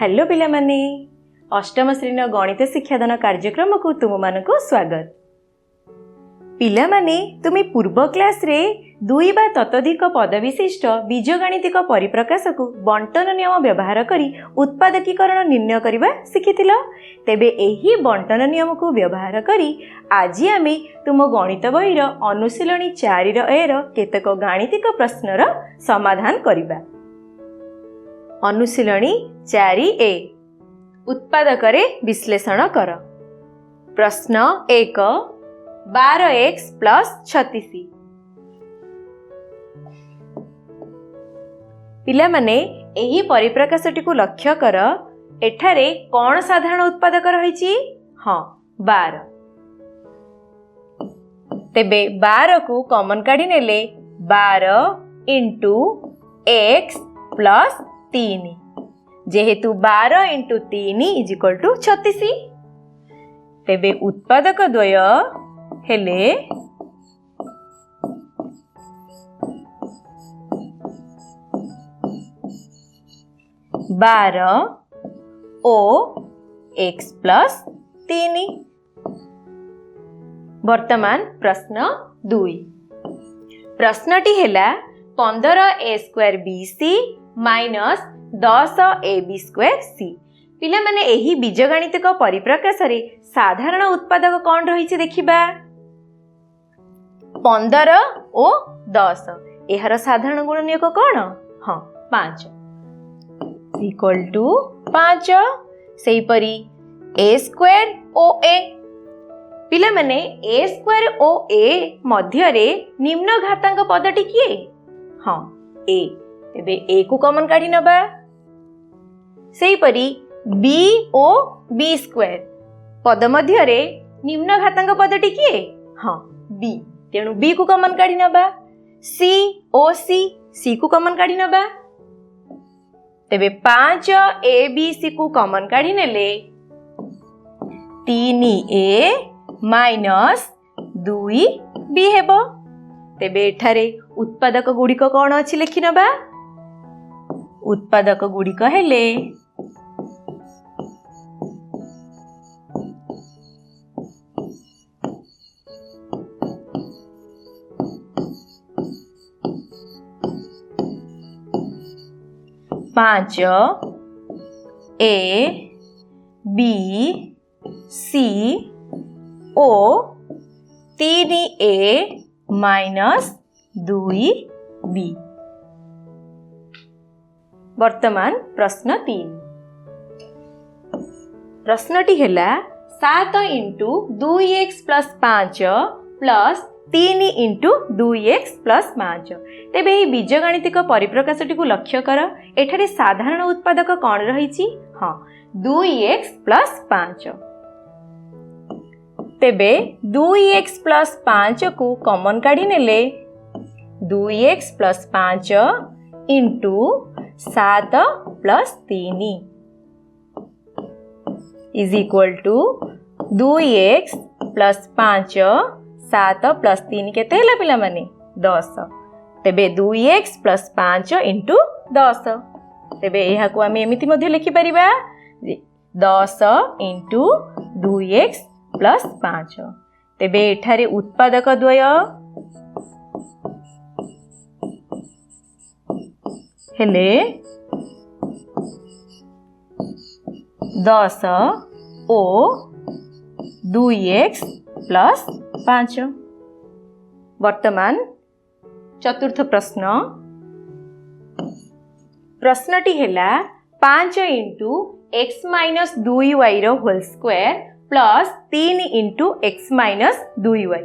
Hello पिला माने अष्टम श्रेणी गणित शिक्षादान कार्यक्रम को तुम मानकु स्वागत। पिला माने तुमे पूर्व क्लास रे दुई बा ततोधिक पदविशिष्ट बीजगणितिक परिप्रकाश को बंटन नियम व्यवहार करी उत्पादकीकरण निर्णय करबा शिखिथिलो। तेबे एही बंटन नियम को व्यवहार करी आज आमे तुम गणित बही अनुशीलनी 4 एर केतक गाणितिक प्रश्नर समाधान करिबा। अनुशीलनी 4A उत्पादकरे विश्लेषण कर। प्रश्न 1 12x + 36। पिला माने एही परिप्रकाशटी को लक्ष्य कर। एठारे कौन साधारण उत्पादक रही? हाँ 12। तेबे 12 को कॉमन काढी नेले 12 × x + 3 जेहेतु 12 × 3 = 36। तेबे उत्पादक द्वय हेले 12 ओ x + 3। वर्तमान प्रश्न 2। प्रश्नटी हेला 15a² bc - 10ab² c। पिला माने एही बीजगणितिक परिप्रकाश रे साधारण उत्पादक कौन रही देखिबा। 15 ओ 10 एहार साधारण गुणनीयक कौन? हाँ 5 = 5। सेहीपरि a² ओ a। पिला माने a² ओ a मध्य रे निम्न घातांक पदटी किए? हाँ a। तेबे a को कॉमन काढी नबा। सेहीपरि b ओ b² पद मध्य रे निम्न घातांक पदटी किए? हाँ b। तेणु b को कॉमन काढी नबा। c ओ c को कॉमन काढी नबा। तेबे 5abc को कॉमन काढी नेले 3a - 2b हेबो। तेबे एठारे उत्पादक गुड़िक कौन अछि लिखि नबा। उत्पादक गुड़िक हेले 5a b c o 3a - 2b। वर्तमान प्रश्न 3। प्रश्नटी हेला 7 × 2x + 5 + 3 × 2x + 5। तेबे एही बीजगणितिक परिप्रकाशटी को लक्ष्य कर। एठारे साधारण उत्पादक कौन रही? हाँ 2x + 5। तेबे 2x + 5 को कॉमन काढी नेले 2x + 5 × 7 + 3 = 2x + 5 7 + 3 केते होला पिला माने 10। तेबे 2x + 5 × 10। तेबे एहा को आमे एमिति मध्ये लिखि परिबा 10 × 2x + 5। तेबे एठारे उत्पादक द्वय हेले 10 ओ 2x + 5। वर्तमान चतुर्थ प्रश्न। प्रश्नटी हेला 5 × x - 2y + 3 × x - 2y।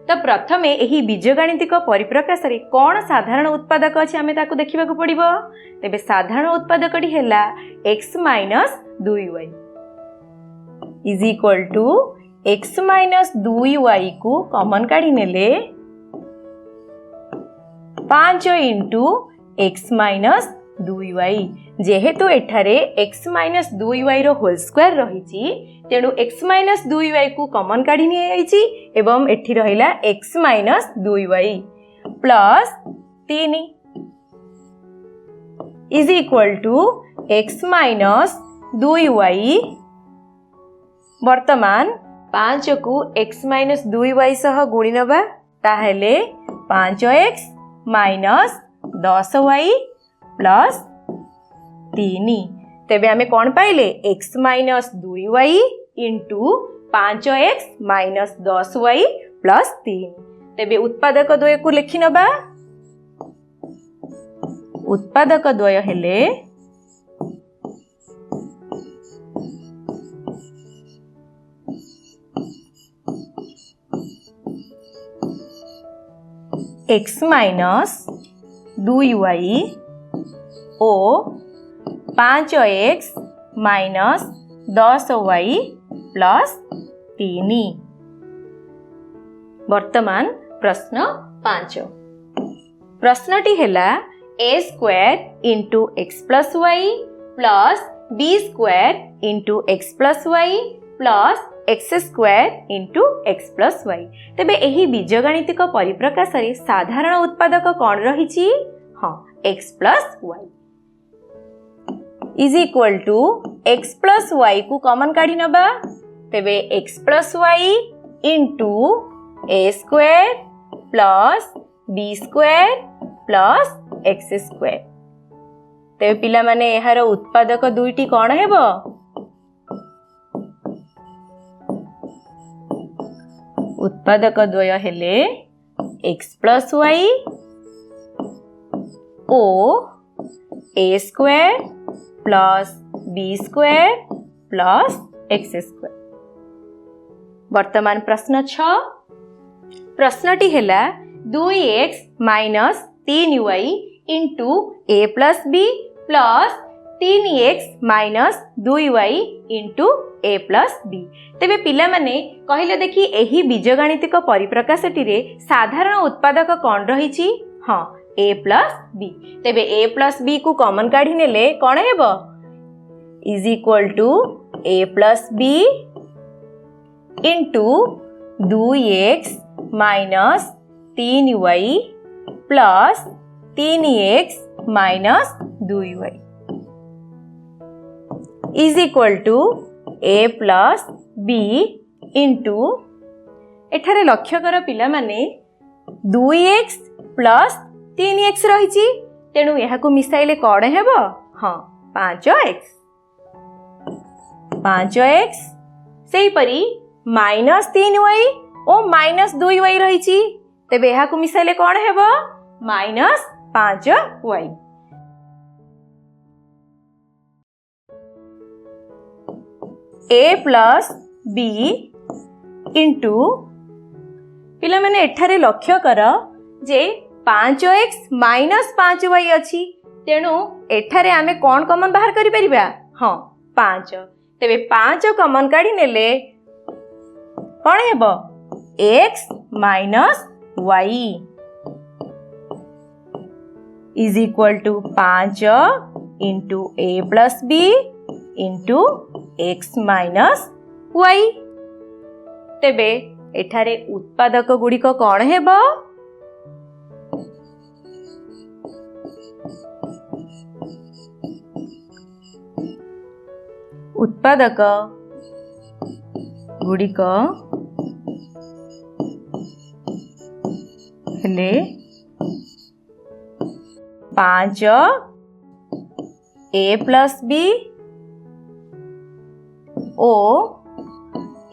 तो प्रथमे एही बीजगणितिक परिप्रकाश रे कौन साधारण उत्पादक अछि आमे ताकू देखिबा को पड़िबो। तेबे साधारण उत्पादकटी हेला x - 2y = x - 2y को कॉमन काढी नेले 5 × x - 2y। जेहेतु एठारे x - 2y होल स्क्वायर रही तेणु x - 2y को कॉमन काढी नि आइछि एवं एठी रहिला x - 2y plus 3 is equal to x - 2y वर्तमान 5 को x माइनस 2y सह गुणी नबा ताहेले 5x माइनस 10y प्लस 3 तेबे आमे कौन पाइले x minus 2y into 5x minus 10y plus 3 तेबे उत्पादक द्वय को लिखि नबा उत्पादक द्वय हेले x माइनस 2y ओ 5x माइनस 10y प्लस 3 वर्तमान प्रश्न 5 प्रश्नटी हेला a square into x plus y plus b square into x plus y plus x square into x plus y तेबे एही बीजगणितिक परिप्रकाश रे साधारण उत्पादक कौन रही हाँ x plus Y is equal to X plus Y को कॉमन काढ़ी नबा तेबे X plus Y into A square plus B square plus x square तेबे पिला माने एहार उत्पादक दुईटी कौन हेबो उत्पादक द्वय हेले एक्स प्लस वाई ओ A square plus B square plus x square वर्तमान प्रश्न 6 प्रश्नटी हेला 2x माइनस 3y इंटू ए plus B plus 3x minus 2y into ए प्लस बी तेबे पिला माने कहिले देखी एही बीजगणितिक परिप्रकाशटी रे साधारण उत्पादक कौन रही हाँ ए प्लस बी तेबे ए प्लस बी को कॉमन काढ़ी नेले कौन हेबो is equal to A plus B into 2x minus 3y plus 3x minus 2y is equal to A plus B into एठारे लक्ष्य कर पिला माने 2x प्लस 3x रही तेणु यहाँ को मिसाइले कौन हेबो हाँ 5x से परी माइनस 3y और माइनस 2y रही तेबे यहाँ को मिसाइले कौन हेबो माइनस 5y ए प्लस बी इंटू पिला माने एठारे लक्ष्य कर जे 5x माइनस 5y अच्छी तेणु एठारे आमे कौन कॉमन बाहर करि परिबा हाँ 5 तेबे 5 कॉमन काढ़ी नेले कौन हेबो x minus y is equal to 5 into A plus B into x minus y तेबे एठारे उत्पादक गुड़िक कौन हेबो उत्पादक गुड़िक हेले 5 ए प्लस बी ओ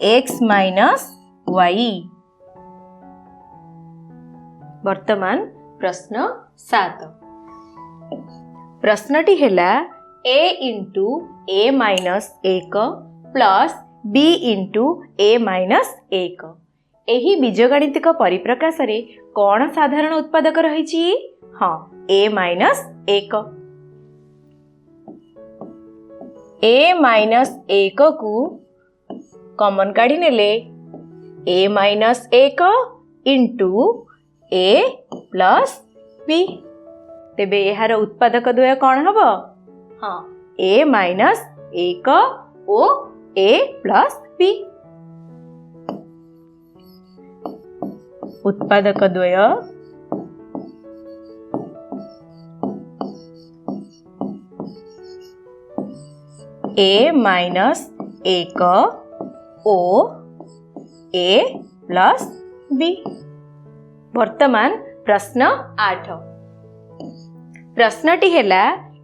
एक्स माइनस वाई वर्तमान प्रश्न 7 प्रश्नटी हेला A into A minus 1 plus B into A minus 1 एही बीजगणितिक परिप्रकाश रे कौन साधारण उत्पादक रही हाँ ए माइनस 1 ए माइनस 1 को कॉमन काढ़ी नेले A minus 1 into A plus B तेबे यार उत्पादक द्वय कौन हबो हाँ ए माइनस 1 ओ ए प्लस बी उत्पादक द्वय ए माइनस 1 ओ ए प्लस बी। वर्तमान प्रश्न 8 प्रश्नटी है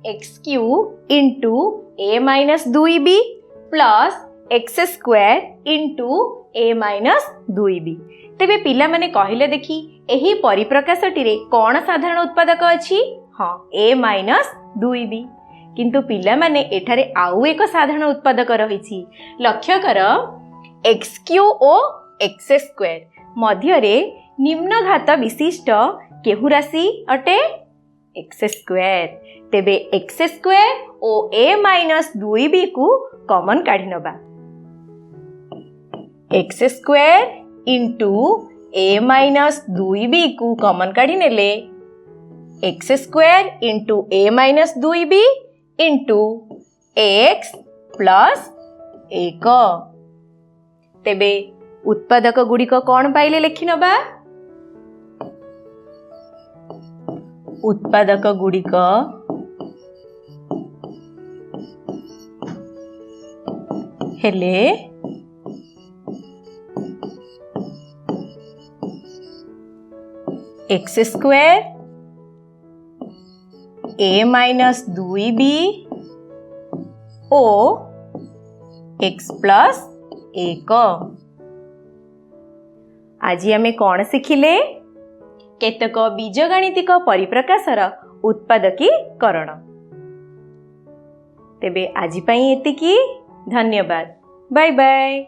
X Q into A minus 2b plus x square into A minus 2b। तेबे पिला माने कहले देखी एही परिप्रकाशटी रे कौन साधारण उत्पादक अछि? हाँ, ए माइनस 2b। किंतु पिला माने एठारे आउ एक साधारण उत्पादक रही। लक्ष्य कर एक्स क्यू ओ एक्स स्क्वायर मध्य रे निम्न घात विशिष्ट केहू राशि अटे? X square. तेबे एक्स स्क्वायर ओ ए माइनस 2b को कॉमन काढ़ी नबा। X square into A minus 2b को कॉमन काढ़ी नेले X square into A minus 2b into x plus 1। तेबे उत्पादक गुड़िक कौन पाइले लिखि नबा? उत्पादक गुड़िक हेले एक्स स्क्वायर ए माइनस 2b ओ एक्स प्लस 1। आज आमे कौन शिखिले? केतक बीजगणितिक परिप्रकाशर उत्पादकीकरण। तेबे आज पई एतिकी। धन्यवाद। Bye bye.